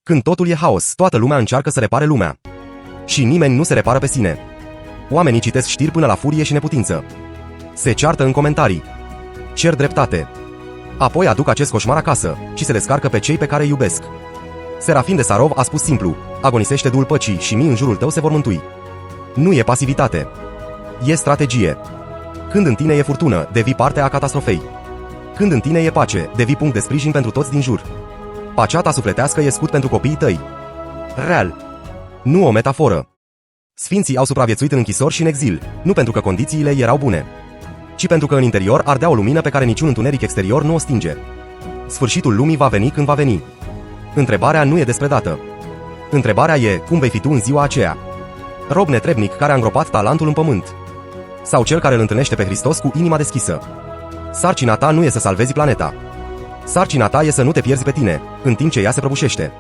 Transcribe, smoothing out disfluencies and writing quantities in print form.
Când totul e haos, toată lumea încearcă să repare lumea. Și nimeni nu se repară pe sine. Oamenii citesc știri până la furie și neputință. Se ceartă în comentarii. Cer dreptate. Apoi aduc acest coșmar acasă și se descarcă pe cei pe care îi iubesc. Serafim de Sarov a spus simplu: agonisește Duhul păcii și mii în jurul tău se vor mântui. Nu e pasivitate. E strategie. Când în tine e furtună, devii parte a catastrofei. Când în tine e pace, devii punct de sprijin pentru toți din jur. Pacea ta sufletească e scut pentru copiii tăi. Real. Nu o metaforă. Sfinții au supraviețuit în închisori și în exil, nu pentru că condițiile erau bune, ci pentru că în interior ardea o lumină pe care niciun întuneric exterior nu o stinge. Sfârșitul lumii va veni când va veni. Întrebarea nu e despre dată. Întrebarea e, cum vei fi tu în ziua aceea? Rob netrebnic care a îngropat talentul în pământ? Sau cel care îl întâlnește pe Hristos cu inima deschisă? Sarcina ta nu e să salvezi planeta. Sarcina ta e să nu te pierzi pe tine, în timp ce ea se prăbușește.